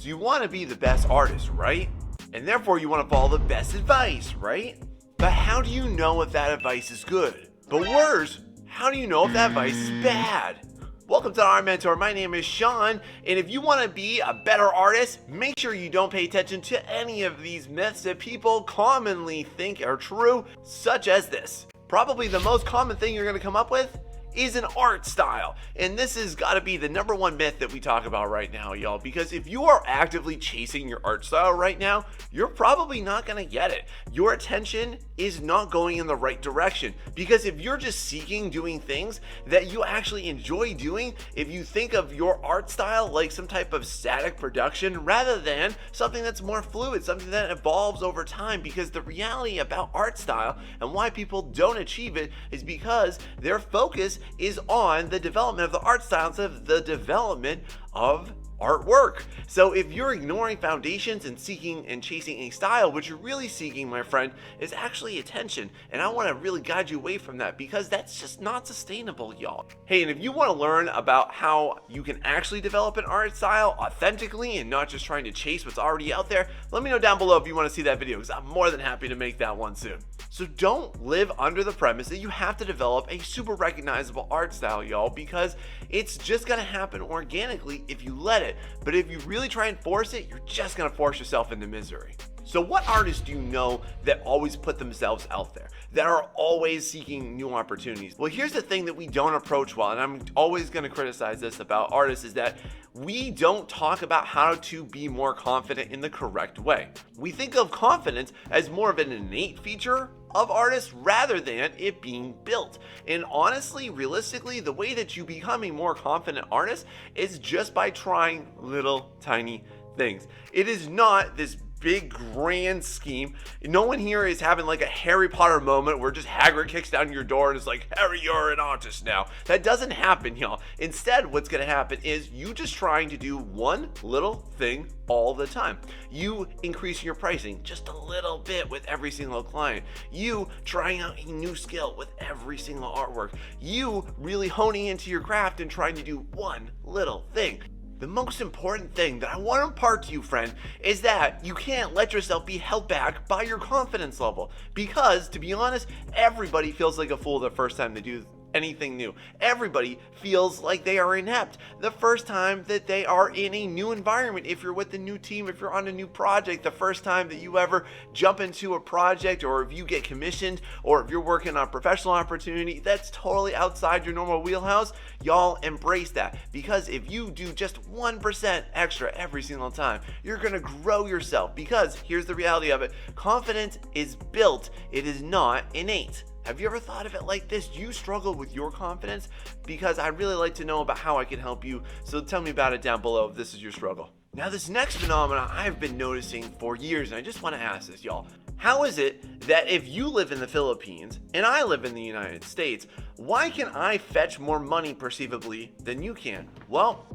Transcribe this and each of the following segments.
So you want to be the best artist, right? And therefore you want to follow the best advice, right? But how do you know if that advice is good? But worse, how do you know if that advice is bad? Welcome to Art Mentor. My name is Sean, and if you want to be a better artist, make sure you don't pay attention to any of these myths that people commonly think are true, such as this. Probably the most common thing you're going to come up with is an art style. And this has got to be the number one myth that we talk about right now, y'all, because if you are actively chasing your art style right now, you're probably not going to get it. Your attention is not going in the right direction, because if you're just seeking doing things that you actually enjoy doing, if you think of your art style like some type of static production rather than something that's more fluid, something that evolves over time, because the reality about art style and why people don't achieve it is because their focus is on the development of the art style instead of the development of artwork. So if you're ignoring foundations and seeking and chasing a style, what you're really seeking, my friend, is actually attention. And I want to really guide you away from that, because that's just not sustainable, y'all. Hey, and if you want to learn about how you can actually develop an art style authentically and not just trying to chase what's already out there, let me know down below if you want to see that video, because I'm more than happy to make that one soon. So don't live under the premise that you have to develop a super recognizable art style, y'all, because it's just going to happen organically if you let it. But if you really try and force it, you're just going to force yourself into misery. So what artists do you know that always put themselves out there, that are always seeking new opportunities? Well, here's the thing that we don't approach well, and I'm always going to criticize this about artists, is that we don't talk about how to be more confident in the correct way. We think of confidence as more of an innate feature of artists rather than it being built. And honestly, realistically, the way that you become a more confident artist is just by trying little tiny things. It is not this big grand scheme. No one here is having like a Harry Potter moment where just Hagrid kicks down your door and is like, Harry, you're an artist now. That doesn't happen, y'all. Instead, what's gonna happen is you just trying to do one little thing all the time. You increasing your pricing just a little bit with every single client. You trying out a new skill with every single artwork. You really honing into your craft and trying to do one little thing. The most important thing that I want to impart to you, friend, is that you can't let yourself be held back by your confidence level. Because, to be honest, everybody feels like a fool the first time they do anything new. Everybody feels like they are inept the first time that they are in a new environment. If you're with a new team, if you're on a new project, the first time that you ever jump into a project, or if you get commissioned, or if you're working on a professional opportunity that's totally outside your normal wheelhouse, y'all embrace that. Because if you do just 1% extra every single time, you're gonna grow yourself. Because here's the reality of it: confidence is built, it is not innate. Have you ever thought of it like this? Do you struggle with your confidence? Because I'd really like to know about how I can help you. So tell me about it down below if this is your struggle. Now, this next phenomenon I've been noticing for years, and I just want to ask this, y'all. How is it that if you live in the Philippines and I live in the United States, why can I fetch more money perceivably than you can? Well,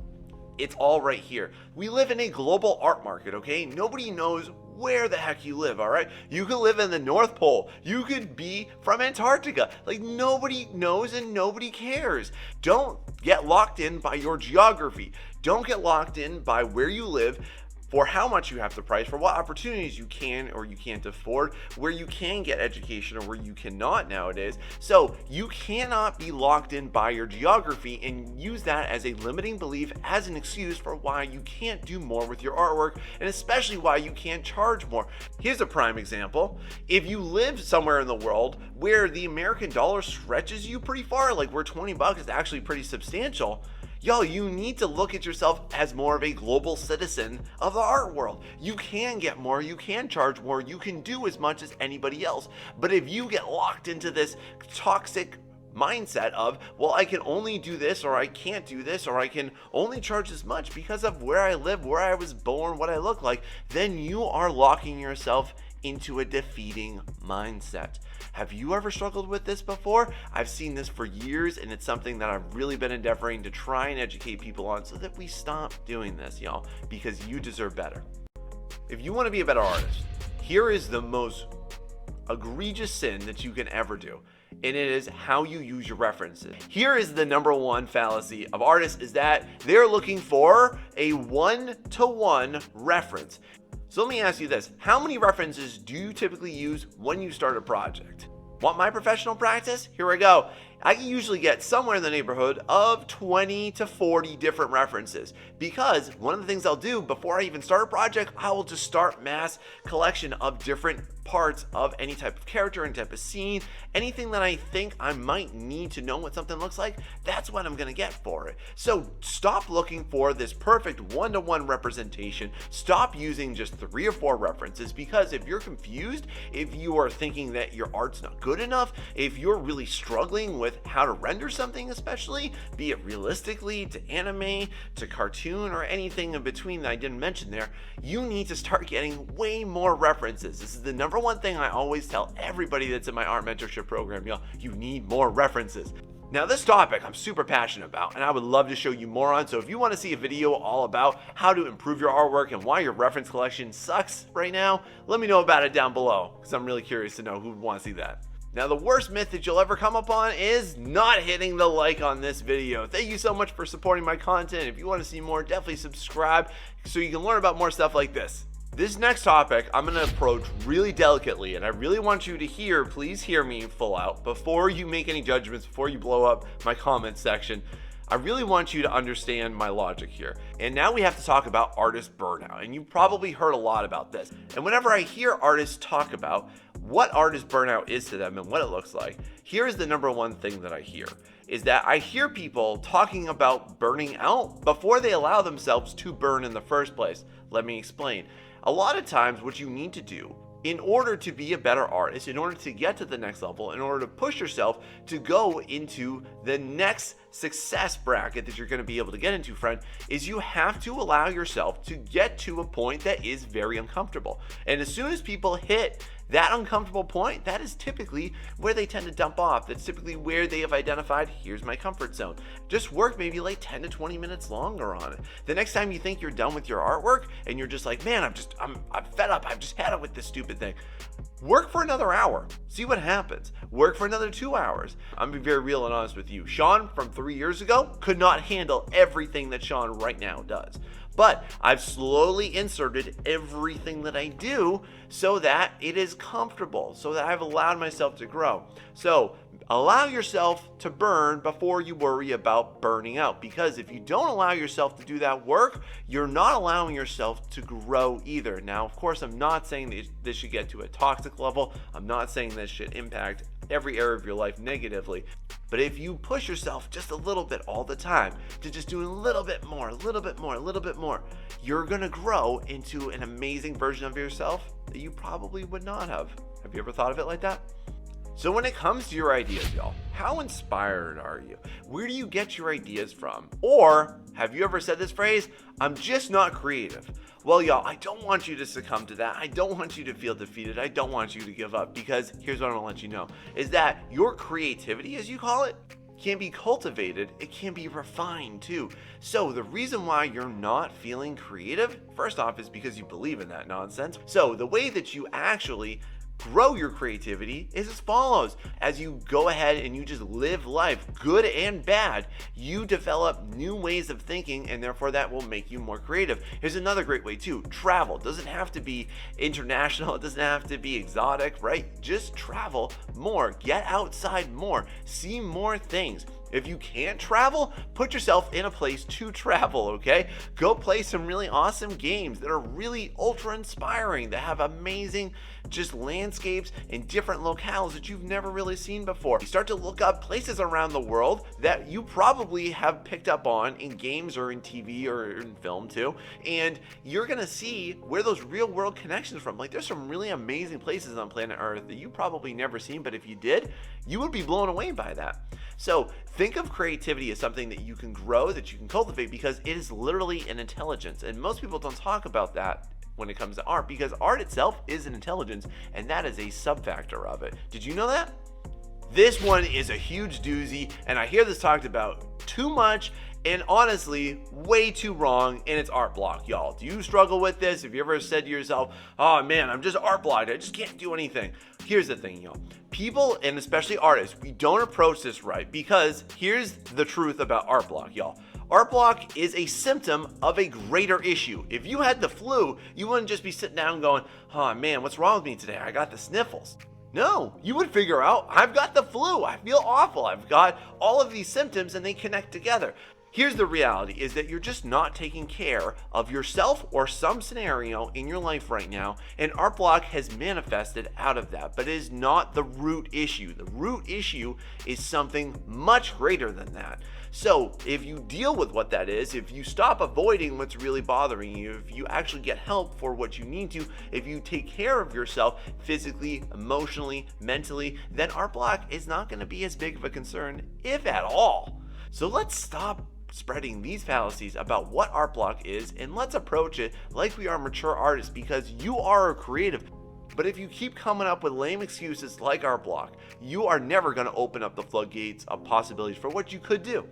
it's all right here. We live in a global art market, okay? Nobody knows where the heck you live, all right? You could live in the North Pole. You could be from Antarctica. Like, nobody knows and nobody cares. Don't get locked in by your geography. Don't get locked in by where you live, for how much you have to price, for what opportunities you can or you can't afford, where you can get education or where you cannot nowadays. So you cannot be locked in by your geography and use that as a limiting belief, as an excuse for why you can't do more with your artwork, and especially why you can't charge more. Here's a prime example. If you live somewhere in the world where the American dollar stretches you pretty far, like where 20 bucks is actually pretty substantial, y'all, you need to look at yourself as more of a global citizen of the art world. You can get more, you can charge more, you can do as much as anybody else. But if you get locked into this toxic mindset of, well, I can only do this, or I can't do this, or I can only charge this much because of where I live, where I was born, what I look like, then you are locking yourself into a defeating mindset. Have you ever struggled with this before? I've seen this for years, and it's something that I've really been endeavoring to try and educate people on so that we stop doing this, y'all, because you deserve better. If you want to be a better artist, here is the most egregious sin that you can ever do. and it is how you use your references. Here is the number one fallacy of artists, is that they're looking for a one-to-one reference. So let me ask you this, how many references do you typically use when you start a project? Want my professional practice? Here we go. I can usually get somewhere in the neighborhood of 20 to 40 different references, because one of the things I'll do before I even start a project, I will just start mass collection of different parts of any type of character, any type of scene, anything that I think I might need to know what something looks like, that's what I'm gonna get for it. So stop looking for this perfect one-to-one representation. Stop using just 3 or 4 references, because if you're confused, if you are thinking that your art's not good enough, if you're really struggling with how to render something, especially, be it realistically, to anime, to cartoon, or anything in between that I didn't mention there, you need to start getting way more references. This is the number one thing I always tell everybody that's in my art mentorship program, y'all. You need more references. Now this topic I'm super passionate about, and I would love to show you more on, so if you want to see a video all about how to improve your artwork and why your reference collection sucks right now, let me know about it down below, because I'm really curious to know who would want to see that. Now the worst myth that you'll ever come upon is not hitting the like on this video. Thank you so much for supporting my content. If you want to see more, definitely subscribe so you can learn about more stuff like this. This next topic I'm going to approach really delicately, and I really want you to please hear me full out before you make any judgments, before you blow up my comment section. I really want you to understand my logic here. And now we have to talk about artist burnout, and you probably heard a lot about this. And whenever I hear artists talk about what artist burnout is to them and what it looks like, here's the number one thing that I hear, is that I hear people talking about burning out before they allow themselves to burn in the first place. Let me explain. A lot of times what you need to do in order to be a better artist, in order to get to the next level, in order to push yourself to go into the next success bracket that you're going to be able to get into, friend, is you have to allow yourself to get to a point that is very uncomfortable. And as soon as people hit that uncomfortable point, that is typically where they tend to dump off. That's typically where they have identified, here's my comfort zone. Just work maybe like 10 to 20 minutes longer on it. The next time you think you're done with your artwork and you're just like, man, I'm fed up. I've just had it with this stupid thing. Work for another hour. See what happens. Work for another 2 hours. I'm being very real and honest with you. Sean from 3 years ago could not handle everything that Sean right now does. But I've slowly inserted everything that I do so that it is comfortable, so that I've allowed myself to grow. So allow yourself to burn before you worry about burning out, because if you don't allow yourself to do that work, you're not allowing yourself to grow either. Now, of course, I'm not saying that this should get to a toxic level. I'm not saying this should impact every area of your life negatively. But if you push yourself just a little bit all the time to just do a little bit more, a little bit more, a little bit more, you're gonna grow into an amazing version of yourself that you probably would not have. Have you ever thought of it like that? So when it comes to your ideas, y'all, how inspired are you? Where do you get your ideas from? Or have you ever said this phrase, I'm just not creative? Well, y'all, I don't want you to succumb to that. I don't want you to feel defeated. I don't want you to give up, because here's what I'm gonna let you know, is that your creativity, as you call it, can be cultivated. It can be refined too. So the reason why you're not feeling creative, first off, is because you believe in that nonsense. So the way that you actually grow your creativity is as follows. As you go ahead and you just live life, good and bad, you develop new ways of thinking, and therefore that will make you more creative. Here's another great way too. Travel. It doesn't have to be international. It doesn't have to be exotic, right? Just travel more. Get outside more. See more things. If you can't travel, put yourself in a place to travel, okay? Go play some really awesome games that are really ultra inspiring, that have amazing just landscapes and different locales that you've never really seen before. You start to look up places around the world that you probably have picked up on in games or in TV or in film too, and you're gonna see where those real world connections from. Like, there's some really amazing places on planet Earth that you probably never seen, but if you did, you would be blown away by that. So think of creativity as something that you can grow, that you can cultivate, because it is literally an intelligence. And most people don't talk about that when it comes to art, because art itself is an intelligence, and that is a sub-factor of it. Did you know that? This one is a huge doozy, and I hear this talked about too much, And honestly, way too wrong, and it's art block, y'all. Do you struggle with this? Have you ever said to yourself, oh man, I'm just art blocked, I just can't do anything? Here's the thing, y'all. People, and especially artists, we don't approach this right, because here's the truth about art block, y'all. Art block is a symptom of a greater issue. If you had the flu, you wouldn't just be sitting down going, oh man, what's wrong with me today? I got the sniffles. No, you would figure out, I've got the flu, I feel awful, I've got all of these symptoms, and they connect together. Here's the reality, is that you're just not taking care of yourself or some scenario in your life right now, and art block has manifested out of that, but it is not the root issue. The root issue is something much greater than that. So if you deal with what that is, if you stop avoiding what's really bothering you, if you actually get help for what you need to, if you take care of yourself physically, emotionally, mentally, then art block is not going to be as big of a concern, if at all. So let's stop spreading these fallacies about what art block is, and let's approach it like we are mature artists, because you are a creative. But if you keep coming up with lame excuses like art block, you are never going to open up the floodgates of possibilities for what you could do.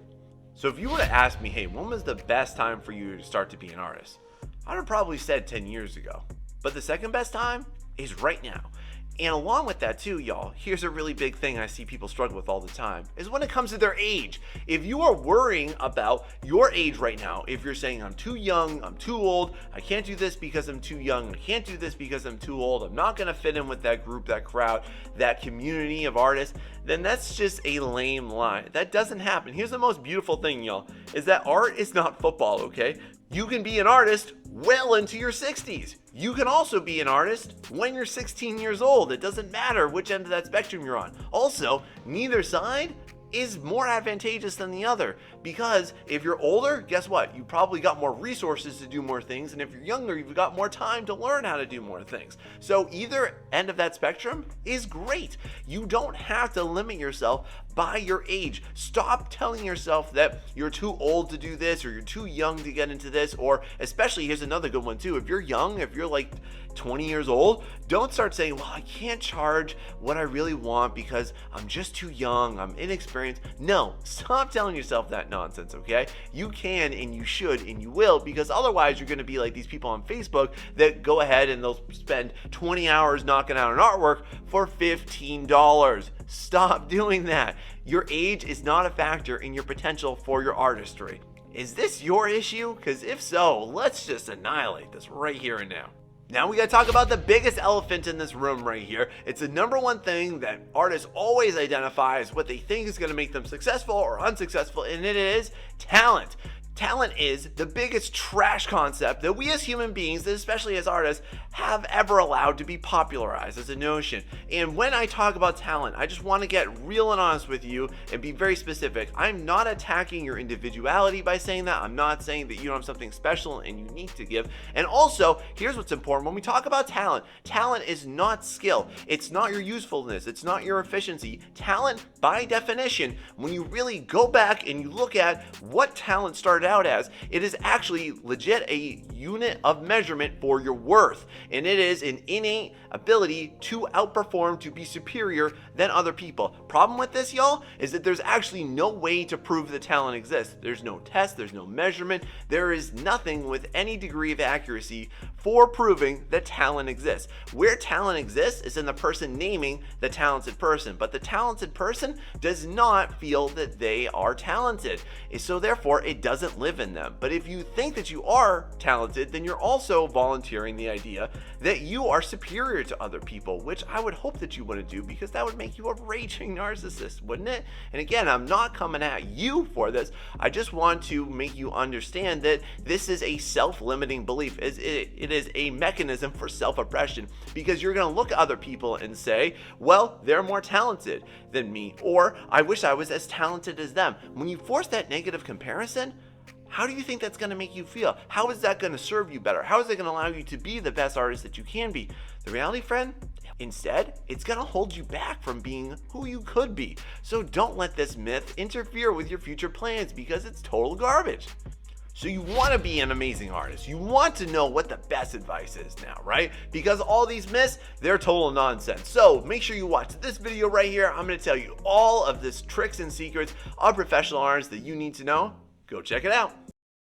So if you were to ask me, hey, when was the best time for you to start to be an artist? I'd have probably said 10 years ago. But the second best time is right now. And along with that too, y'all, here's a really big thing I see people struggle with all the time, is when it comes to their age. If you are worrying about your age right now, if you're saying I'm too young, I'm too old, I can't do this because I'm too young, I can't do this because I'm too old, I'm not gonna fit in with that group, that crowd, that community of artists, then that's just a lame lie. That doesn't happen. Here's the most beautiful thing, y'all, is that art is not football, okay? You can be an artist well into your 60s. You can also be an artist when you're 16 years old. It doesn't matter which end of that spectrum you're on. Also, neither side is more advantageous than the other, because if you're older, guess what? You probably got more resources to do more things, and if you're younger, you've got more time to learn how to do more things. So either end of that spectrum is great. You don't have to limit yourself by your age. Stop telling yourself that you're too old to do this, or you're too young to get into this, or especially, here's another good one too, if you're young, if you're like 20 years old, don't start saying, well, I can't charge what I really want because I'm just too young, I'm inexperienced. No, stop telling yourself that nonsense, okay? You can, and you should, and you will, because otherwise you're gonna be like these people on Facebook that go ahead and they'll spend 20 hours knocking out an artwork for $15. Stop doing that. Your age is not a factor in your potential for your artistry. Is this your issue? Because if so, let's just annihilate this right here and now. Now we gotta talk about the biggest elephant in this room right here. It's the number one thing that artists always identify as what they think is gonna make them successful or unsuccessful, and it is talent. Talent is the biggest trash concept that we as human beings, especially as artists, have ever allowed to be popularized as a notion. And when I talk about talent, I just want to get real and honest with you and be very specific. I'm not attacking your individuality by saying that. I'm not saying that you don't have something special and unique to give. And also, here's what's important. When we talk about talent, talent is not skill. It's not your usefulness. It's not your efficiency. Talent, by definition, when you really go back and you look at what talent started out as, it is actually legit a unit of measurement for your worth, and it is an innate ability to outperform, to be superior than other people. Problem with this, y'all, is that there's actually no way to prove that talent exists. There's no test, there's no measurement, there is nothing with any degree of accuracy for proving that talent exists. Where talent exists is in the person naming the talented person, but the talented person does not feel that they are talented, so therefore it doesn't live in them. But if you think that you are talented, then you're also volunteering the idea that you are superior to other people, which I would hope that you wouldn't do, because that would make you a raging narcissist, wouldn't it? And again, I'm not coming at you for this. I just want to make you understand that this is a self-limiting belief. It is a mechanism for self-oppression, because you're going to look at other people and say, well, they're more talented than me, or I wish I was as talented as them. When you force that negative comparison, how do you think that's going to make you feel? How is that going to serve you better? How is it going to allow you to be the best artist that you can be? The reality, friend, instead, it's going to hold you back from being who you could be. So don't let this myth interfere with your future plans, because it's total garbage. So you want to be an amazing artist. You want to know what the best advice is now, right? Because all these myths, they're total nonsense. So make sure you watch this video right here. I'm going to tell you all of the tricks and secrets of professional artists that you need to know Go check it out.